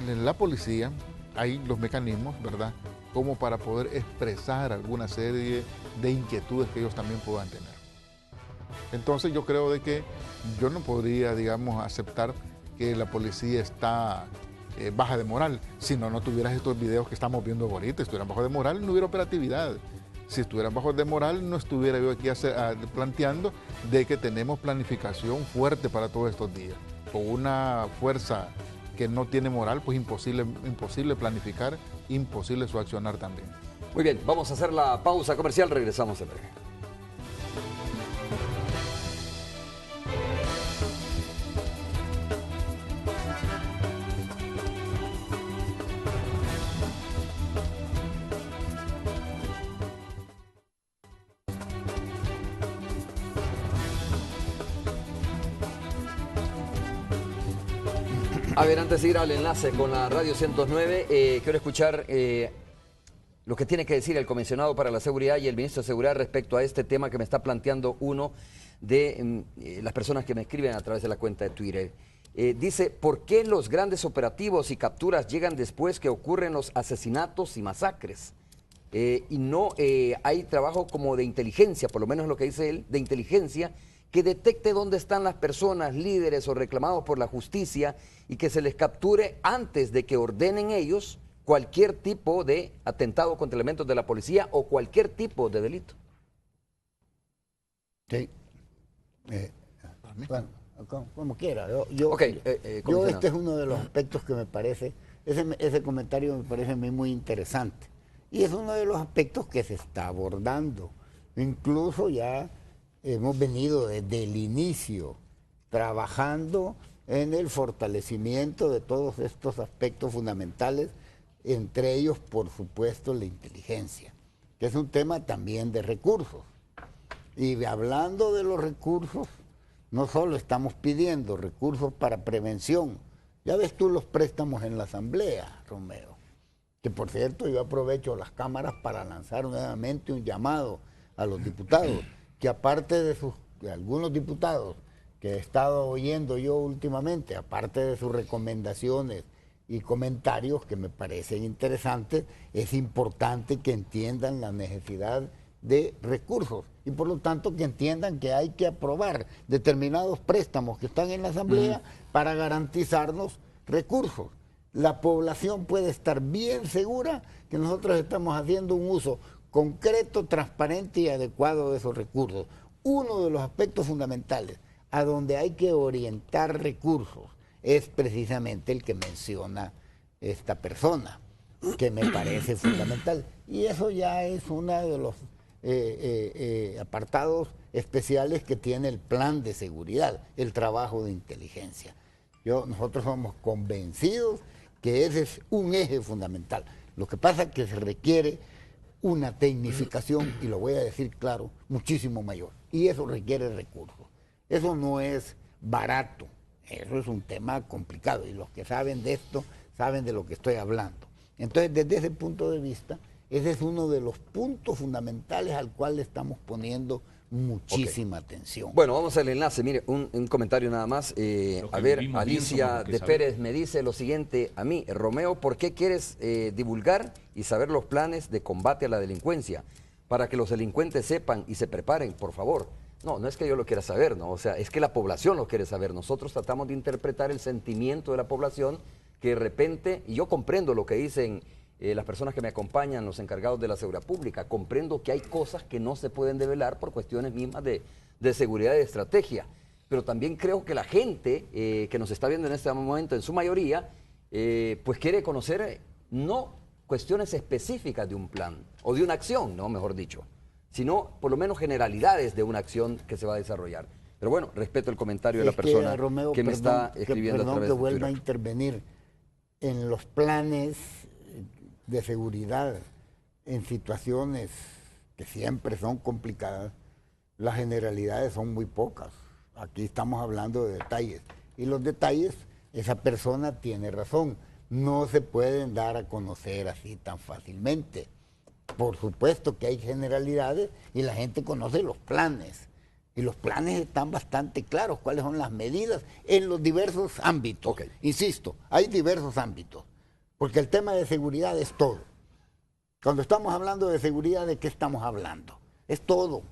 en la policía hay los mecanismos, ¿verdad?, como para poder expresar alguna serie de inquietudes que ellos también puedan tener. Entonces yo creo de que yo no podría, digamos, aceptar que la policía está baja de moral. Si no tuvieras estos videos que estamos viendo ahorita, estuvieran bajo de moral, no hubiera operatividad. Si estuvieran bajos de moral, no estuviera yo aquí planteando de que tenemos planificación fuerte para todos estos días. Con una fuerza que no tiene moral, pues imposible planificar, imposible su accionar también. Muy bien, vamos a hacer la pausa comercial, regresamos en breve. A ver, antes de ir al enlace con la Radio 109, quiero escuchar lo que tiene que decir el comisionado para la seguridad y el ministro de Seguridad respecto a este tema que me está planteando uno de las personas que me escriben a través de la cuenta de Twitter. Dice, ¿por qué los grandes operativos y capturas llegan después que ocurren los asesinatos y masacres? Y no hay trabajo como de inteligencia, por lo menos lo que dice él, de inteligencia, que detecte dónde están las personas, líderes o reclamados por la justicia y que se les capture antes de que ordenen ellos cualquier tipo de atentado contra elementos de la policía o cualquier tipo de delito. Sí. Bueno, como quiera. Yo este es uno de los aspectos que me parece, ese comentario me parece a mí muy interesante. Y es uno de los aspectos que se está abordando. Incluso ya hemos venido desde el inicio trabajando en el fortalecimiento de todos estos aspectos fundamentales, entre ellos, por supuesto, la inteligencia, que es un tema también de recursos. Y hablando de los recursos, no solo estamos pidiendo recursos para prevención, ya ves tú los préstamos en la Asamblea, Romeo, que por cierto yo aprovecho las cámaras para lanzar nuevamente un llamado a los diputados, que aparte de algunos diputados que he estado oyendo yo últimamente, aparte de sus recomendaciones y comentarios que me parecen interesantes, es importante que entiendan la necesidad de recursos y por lo tanto que entiendan que hay que aprobar determinados préstamos que están en la Asamblea para garantizarnos recursos. La población puede estar bien segura que nosotros estamos haciendo un uso concreto, transparente y adecuado de esos recursos. Uno de los aspectos fundamentales a donde hay que orientar recursos es precisamente el que menciona esta persona, que me parece fundamental. Y eso ya es uno de los apartados especiales que tiene el plan de seguridad, el trabajo de inteligencia. Nosotros somos convencidos que ese es un eje fundamental. Lo que pasa es que se requiere una tecnificación, y lo voy a decir claro, muchísimo mayor. Y eso requiere recursos. Eso no es barato. Eso es un tema complicado. Y los que saben de esto, saben de lo que estoy hablando. Entonces, desde ese punto de vista, ese es uno de los puntos fundamentales al cual le estamos poniendo muchísima atención. Bueno, vamos al enlace. Mire, un comentario nada más. A ver, Alicia de Pérez me dice lo siguiente a mí. Romeo, ¿por qué quieres divulgar y saber los planes de combate a la delincuencia? Para que los delincuentes sepan y se preparen, por favor. No, no es que yo lo quiera saber, ¿no? O sea, es que la población lo quiere saber. Nosotros tratamos de interpretar el sentimiento de la población que de repente, y yo comprendo lo que dicen las personas que me acompañan, los encargados de la seguridad pública, comprendo que hay cosas que no se pueden develar por cuestiones mismas de seguridad y de estrategia, pero también creo que la gente que nos está viendo en este momento, en su mayoría, pues quiere conocer no cuestiones específicas de un plan, o de una acción, ¿no? Mejor dicho, sino por lo menos generalidades de una acción que se va a desarrollar. Pero bueno, respeto el comentario de la persona Romeo, que me está escribiendo a través de vuelva Twitter. a intervenir en los planes de seguridad en situaciones que siempre son complicadas. Las generalidades son muy pocas. Aquí estamos hablando de detalles. Y los detalles, esa persona tiene razón, no se pueden dar a conocer así tan fácilmente. Por supuesto que hay generalidades y la gente conoce los planes. Y los planes están bastante claros, cuáles son las medidas en los diversos ámbitos. Okay. Insisto, hay diversos ámbitos, porque el tema de seguridad es todo. Cuando estamos hablando de seguridad, ¿de qué estamos hablando? Es todo.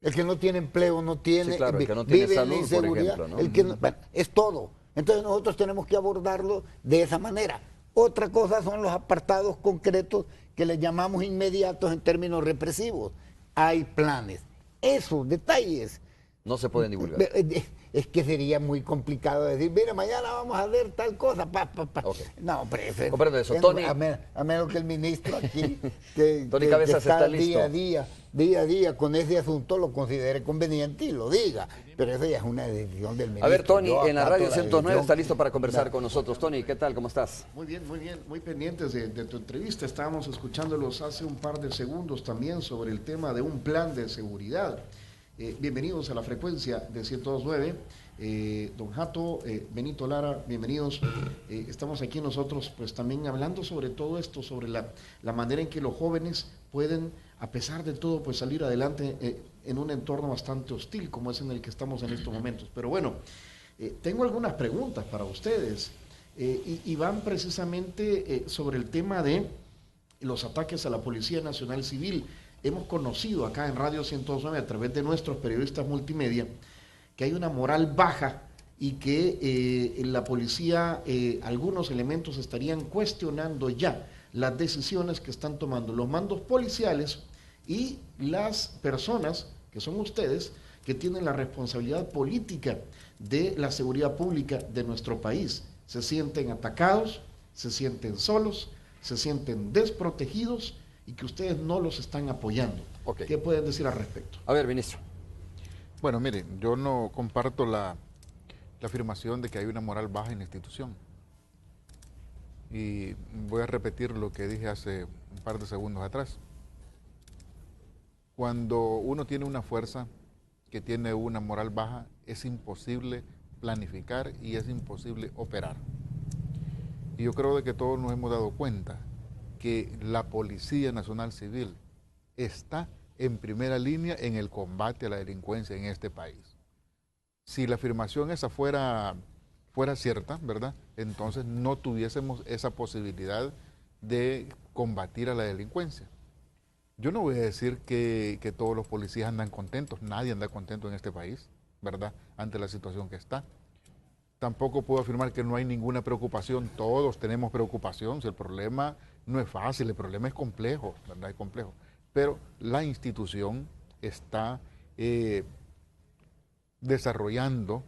El que no tiene empleo no tiene, sí, claro, el que no tiene vive salud, en inseguridad, por ejemplo, ¿no? el que no, bueno, es todo. Entonces nosotros tenemos que abordarlo de esa manera. Otra cosa son los apartados concretos que les llamamos inmediatos en términos represivos. Hay planes. Esos detalles No se pueden divulgar. es que sería muy complicado decir, mira, mañana vamos a ver tal cosa. Okay. No, pero Comprendo eso. Tony, a menos que el ministro aquí, que Cabezas está día listo. a día con ese asunto, lo considere conveniente y lo diga. Pero eso ya es una decisión del ministro. A ver, Tony, Yo en la acato radio 109 decisión. está listo para conversar con nosotros. Tony, ¿qué tal? ¿Cómo estás? Muy bien, muy pendientes de tu entrevista. Estábamos escuchándolos hace un par de segundos también sobre el tema de un plan de seguridad. Bienvenidos a la frecuencia de 102.9. Don Jato, Benito Lara, bienvenidos. Estamos aquí nosotros pues también hablando sobre todo esto, sobre la manera en que los jóvenes pueden, a pesar de todo, pues salir adelante en un entorno bastante hostil como es en el que estamos en estos momentos. Pero bueno, tengo algunas preguntas para ustedes y van precisamente sobre el tema de los ataques a la Policía Nacional Civil. Hemos conocido acá en Radio 109 a través de nuestros periodistas multimedia que hay una moral baja y que la policía, algunos elementos estarían cuestionando ya las decisiones que están tomando los mandos policiales y las personas, que son ustedes, que tienen la responsabilidad política de la seguridad pública de nuestro país. Se sienten atacados, se sienten solos, se sienten desprotegidos y que ustedes no los están apoyando. Okay. ¿Qué pueden decir al respecto? A ver, ministro. Bueno, mire, yo no comparto la afirmación de que hay una moral baja en la institución. Y voy a repetir lo que dije hace un par de segundos atrás. Cuando uno tiene una fuerza que tiene una moral baja, es imposible planificar y es imposible operar. Y yo creo de que todos nos hemos dado cuenta que la Policía Nacional Civil está en primera línea en el combate a la delincuencia en este país. Si la afirmación esa fuera cierta, ¿verdad? Entonces no tuviésemos esa posibilidad de combatir a la delincuencia. Yo no voy a decir que todos los policías andan contentos, nadie anda contento en este país, ¿verdad? Ante la situación que está. Tampoco puedo afirmar que no hay ninguna preocupación, todos tenemos preocupación, si el problema no es fácil, el problema es complejo, ¿verdad? Es complejo. Pero la institución está desarrollando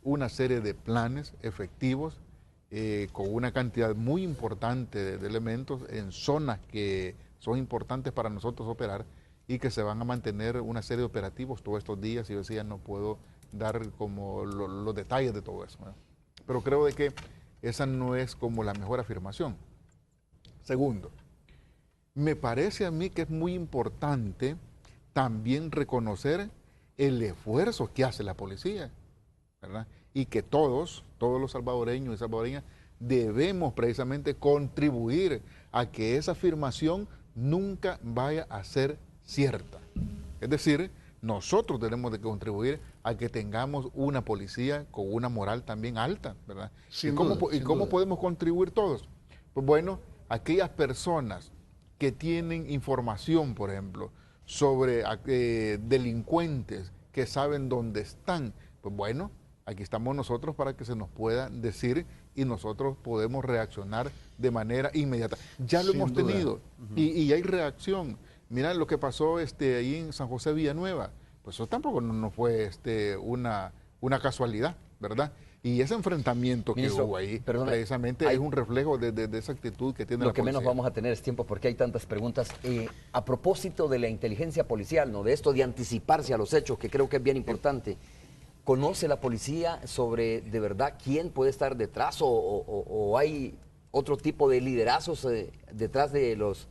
una serie de planes efectivos con una cantidad muy importante de elementos en zonas que son importantes para nosotros operar y que se van a mantener una serie de operativos todos estos días. Y yo decía, no puedo dar como los detalles de todo eso, ¿verdad? Pero creo de que esa no es como la mejor afirmación. Segundo, me parece a mí que es muy importante también reconocer el esfuerzo que hace la policía, ¿verdad? Y que todos los salvadoreños y salvadoreñas debemos precisamente contribuir a que esa afirmación nunca vaya a ser cierta. Es decir, nosotros tenemos de contribuir a que tengamos una policía con una moral también alta, ¿verdad? ¿Y cómo podemos contribuir todos? Pues bueno, aquellas personas que tienen información, por ejemplo, sobre delincuentes que saben dónde están, pues bueno, aquí estamos nosotros para que se nos pueda decir y nosotros podemos reaccionar de manera inmediata. Ya lo hemos tenido y hay reacción. Mira lo que pasó ahí en San José Villanueva, pues eso tampoco no fue una casualidad, ¿verdad? Y ese enfrentamiento Ministro, que hubo ahí, perdone, precisamente es un reflejo de esa actitud que tiene la policía. Lo que menos vamos a tener es tiempo porque hay tantas preguntas. A propósito de la inteligencia policial, ¿no? De esto de anticiparse a los hechos, que creo que es bien importante. ¿Conoce la policía sobre de verdad quién puede estar detrás o hay otro tipo de liderazgos detrás de los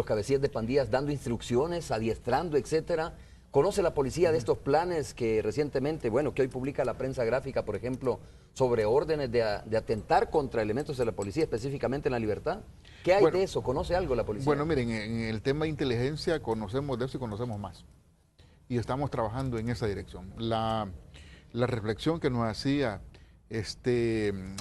cabecillas de pandillas dando instrucciones, adiestrando, etcétera? ¿Conoce la policía de estos planes que recientemente, que hoy publica la prensa gráfica, por ejemplo, sobre órdenes de atentar contra elementos de la policía, específicamente en la libertad? ¿Qué hay de eso? ¿Conoce algo la policía? Bueno, miren, en el tema de inteligencia conocemos de eso y conocemos más. Y estamos trabajando en esa dirección. La reflexión que nos hacía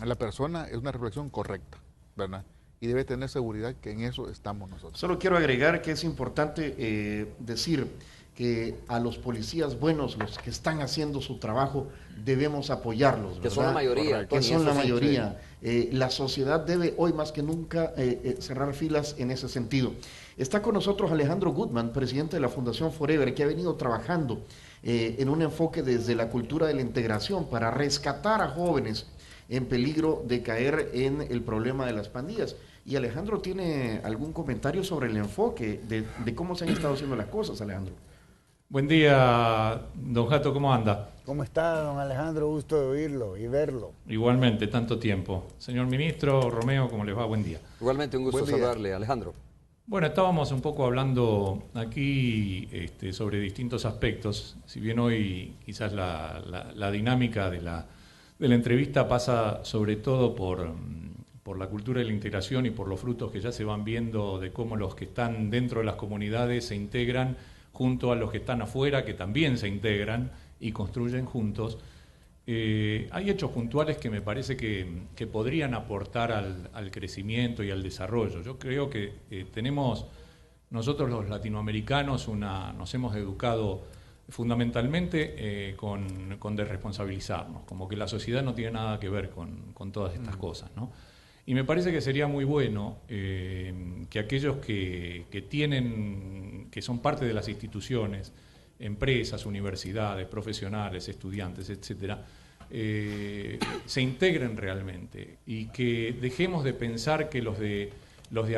la persona es una reflexión correcta, ¿verdad? Y debe tener seguridad que en eso estamos nosotros. Solo quiero agregar que es importante decir que a los policías buenos, los que están haciendo su trabajo, debemos apoyarlos, ¿verdad? Que son la mayoría. Que son la mayoría. La sociedad debe hoy más que nunca cerrar filas en ese sentido. Está con nosotros Alejandro Goodman, presidente de la Fundación Forever, que ha venido trabajando en un enfoque desde la cultura de la integración para rescatar a jóvenes en peligro de caer en el problema de las pandillas. Y Alejandro tiene algún comentario sobre el enfoque de cómo se han estado haciendo las cosas, Alejandro. Buen día, don Jato, ¿cómo anda? ¿Cómo está, don Alejandro? Gusto de oírlo y verlo. Igualmente, tanto tiempo. Señor ministro, Romeo, ¿cómo les va? Buen día. Igualmente un gusto saludarle, Alejandro. Bueno, estábamos un poco hablando aquí sobre distintos aspectos. Si bien hoy quizás la dinámica de la entrevista pasa sobre todo por la cultura de la integración y por los frutos que ya se van viendo de cómo los que están dentro de las comunidades se integran junto a los que están afuera, que también se integran y construyen juntos. Hay hechos puntuales que me parece que podrían aportar al crecimiento y al desarrollo. Yo creo que tenemos, nosotros los latinoamericanos, nos hemos educado fundamentalmente con desresponsabilizarnos, como que la sociedad no tiene nada que ver con todas estas cosas, ¿no? Y me parece que sería muy bueno que aquellos que son parte de las instituciones, empresas, universidades, profesionales, estudiantes, etcétera, se integren realmente y que dejemos de pensar que los de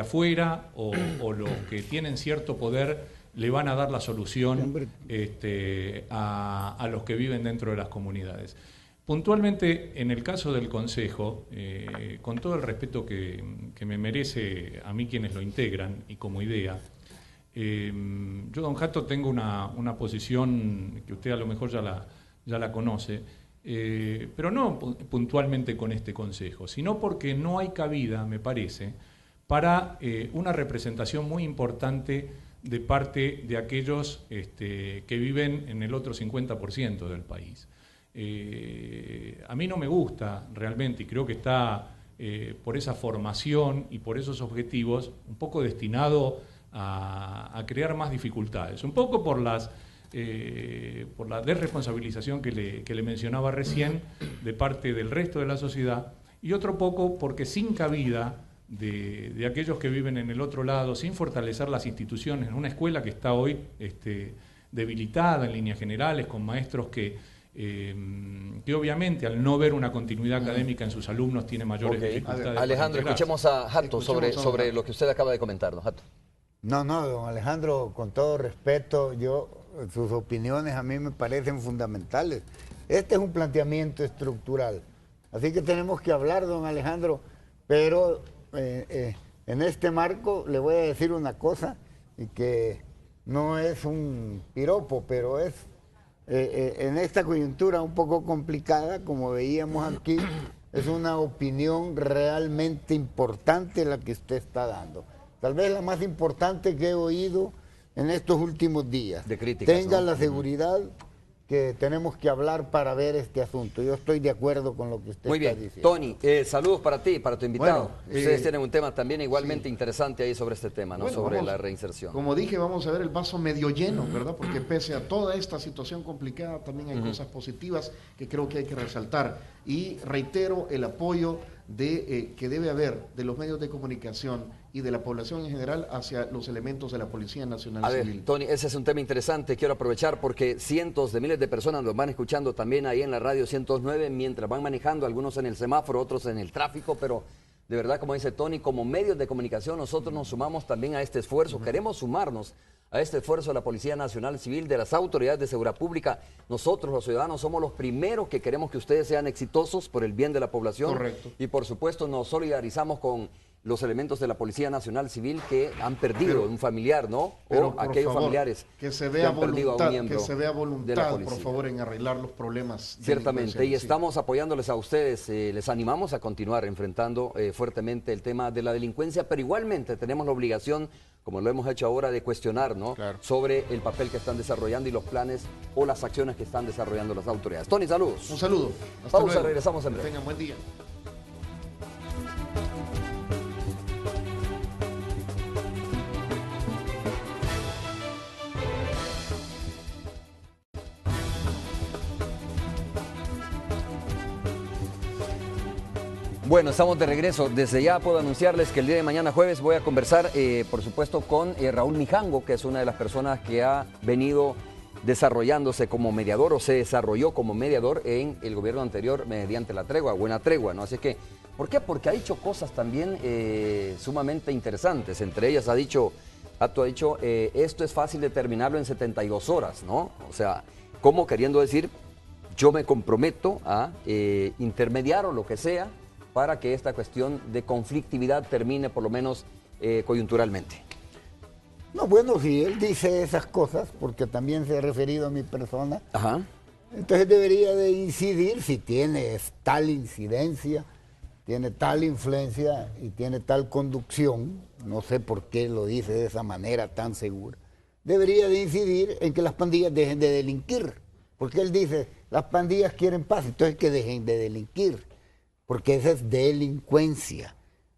afuera o los que tienen cierto poder le van a dar la solución a los que viven dentro de las comunidades. Puntualmente, en el caso del Consejo, con todo el respeto que me merece a mí quienes lo integran y como idea, yo, don Jato, tengo una posición que usted a lo mejor ya la conoce, pero no puntualmente con este Consejo, sino porque no hay cabida, me parece, para una representación muy importante de parte de aquellos que viven en el otro 50% del país. A mí no me gusta realmente, y creo que está por esa formación y por esos objetivos un poco destinado a crear más dificultades, un poco por la desresponsabilización que le mencionaba recién de parte del resto de la sociedad, y otro poco porque sin cabida de aquellos que viven en el otro lado, sin fortalecer las instituciones, en una escuela que está hoy debilitada en líneas generales, con maestros que obviamente al no ver una continuidad académica en sus alumnos tiene mayores dificultades. Alejandro, escuchemos a Jato sobre lo que usted acaba de comentarnos, Jato. No, don Alejandro, con todo respeto, sus opiniones a mí me parecen fundamentales. Este es un planteamiento estructural, así que tenemos que hablar, don Alejandro, pero en este marco le voy a decir una cosa, y que no es un piropo, pero es en esta coyuntura un poco complicada, como veíamos aquí, es una opinión realmente importante la que usted está dando. Tal vez la más importante que he oído en estos últimos días. De críticas, Tenga ¿no? la seguridad que tenemos que hablar para ver este asunto. Yo estoy de acuerdo con lo que usted Muy está bien. diciendo. Tony, saludos para ti, para tu invitado. Bueno, Ustedes tienen un tema también igualmente sí. interesante ahí sobre este tema, ¿no? Bueno, sobre vamos, la reinserción. Como dije, vamos a ver el vaso medio lleno, ¿verdad? Porque pese a toda esta situación complicada, también hay cosas positivas que creo que hay que resaltar. Y reitero el apoyo que debe haber de los medios de comunicación y de la población en general hacia los elementos de la Policía Nacional A ver, Civil. Tony, ese es un tema interesante. Quiero aprovechar porque cientos de miles de personas nos van escuchando también ahí en la radio 109 mientras van manejando, algunos en el semáforo, otros en el tráfico, pero de verdad, como dice Tony, como medios de comunicación nosotros nos sumamos también a este esfuerzo. Queremos sumarnos a este esfuerzo de la Policía Nacional Civil, de las autoridades de seguridad pública. Nosotros, los ciudadanos, somos los primeros que queremos que ustedes sean exitosos por el bien de la población. Correcto. Y por supuesto nos solidarizamos con los elementos de la Policía Nacional Civil que han perdido un familiar, ¿no? Pero, O por aquellos favor, familiares que se vea han perdido a un voluntad, miembro que se vea de la voluntad, por policía. favor, en arreglar los problemas. Ciertamente, y sí. estamos apoyándoles a ustedes, les animamos a continuar enfrentando fuertemente el tema de la delincuencia, pero igualmente tenemos la obligación, como lo hemos hecho ahora, de cuestionar, ¿no? Claro. Sobre el papel que están desarrollando y los planes o las acciones que están desarrollando las autoridades. Tony, saludos. Un saludo. Hasta Pausa, luego. regresamos en Que breve. tengan buen día. Bueno, estamos de regreso. Desde ya puedo anunciarles que el día de mañana jueves voy a conversar, por supuesto, con Raúl Mijango, que es una de las personas que ha venido desarrollándose como mediador o se desarrolló como mediador en el gobierno anterior mediante la tregua, buena tregua, ¿no? Así que, ¿por qué? Porque ha dicho cosas también sumamente interesantes. Entre ellas ha dicho, esto es fácil de terminarlo en 72 horas, ¿no? O sea, como queriendo decir, yo me comprometo a intermediar o lo que sea para que esta cuestión de conflictividad termine por lo menos coyunturalmente. No, bueno, si él dice esas cosas, porque también se ha referido a mi persona, Ajá. entonces debería de incidir si tiene tal incidencia, tiene tal influencia y tiene tal conducción, no sé por qué lo dice de esa manera tan segura, debería de incidir en que las pandillas dejen de delinquir, porque él dice, las pandillas quieren paz, entonces que dejen de delinquir, porque esa es delincuencia.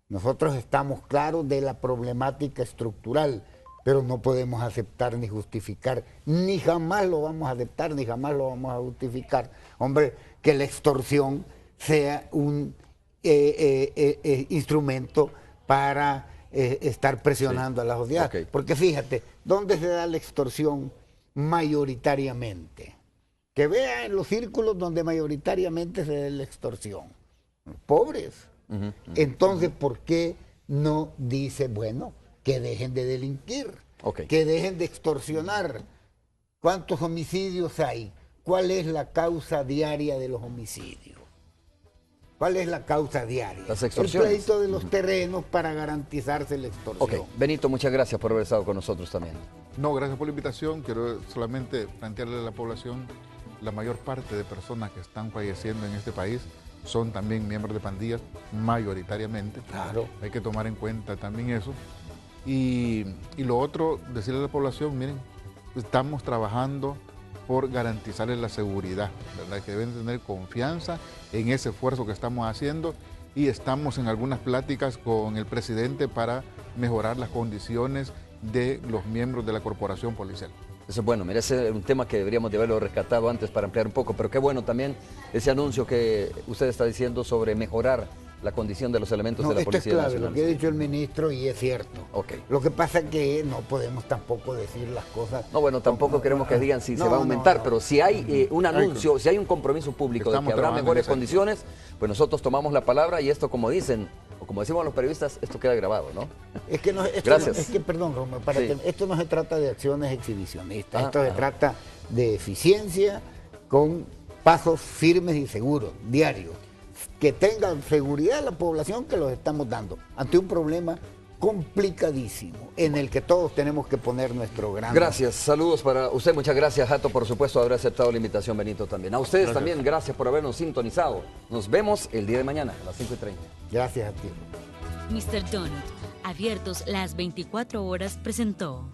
Nosotros estamos claros de la problemática estructural, pero no podemos aceptar ni justificar, ni jamás lo vamos a aceptar, ni jamás lo vamos a justificar, hombre, que la extorsión sea un instrumento para estar presionando a la sociedad. Okay. Porque fíjate, ¿dónde se da la extorsión mayoritariamente? Que vea en los círculos donde mayoritariamente se da la extorsión. Pobres. Entonces, ¿por qué no dice, bueno, que dejen de delinquir, que dejen de extorsionar? ¿Cuántos homicidios hay? ¿Cuál es la causa diaria de los homicidios? ¿Cuál es la causa diaria? Las extorsiones. El pleito de los terrenos para garantizarse la extorsión. Ok, Benito, muchas gracias por haber estado con nosotros también. No, gracias por la invitación. Quiero solamente plantearle a la población, la mayor parte de personas que están falleciendo en este país son también miembros de pandillas, mayoritariamente. Claro. Hay que tomar en cuenta también eso. Y lo otro, decirle a la población, miren, estamos trabajando por garantizarles la seguridad, ¿verdad? Que deben tener confianza en ese esfuerzo que estamos haciendo y estamos en algunas pláticas con el presidente para mejorar las condiciones de los miembros de la corporación policial. Eso es bueno, mira, ese es un tema que deberíamos de haberlo rescatado antes para ampliar un poco, pero qué bueno también ese anuncio que usted está diciendo sobre mejorar la condición de los elementos de la Policía Nacional. Nacional. Lo que ha dicho el ministro y es cierto. Okay. Lo que pasa es que no podemos tampoco decir las cosas. No, bueno, tampoco queremos que digan si se va a aumentar, pero si hay un anuncio, si hay un compromiso público de que habrá mejores condiciones, pues nosotros tomamos la palabra y esto, como dicen, o como decimos los periodistas, esto queda grabado, ¿no? Es que Gracias. Es que, perdón, Romero, esto no se trata de acciones exhibicionistas, esto se trata de eficiencia con pasos firmes y seguros, diarios. Que tengan seguridad la población que los estamos dando ante un problema complicadísimo en el que todos tenemos que poner nuestro grano. Gracias, saludos para usted, muchas gracias, Hato, por supuesto, haber aceptado la invitación, Benito, también. A ustedes también, gracias por habernos sintonizado. Nos vemos el día de mañana a las 5:30. Gracias a ti. Mr. Donut, abiertos las 24 horas, presentó.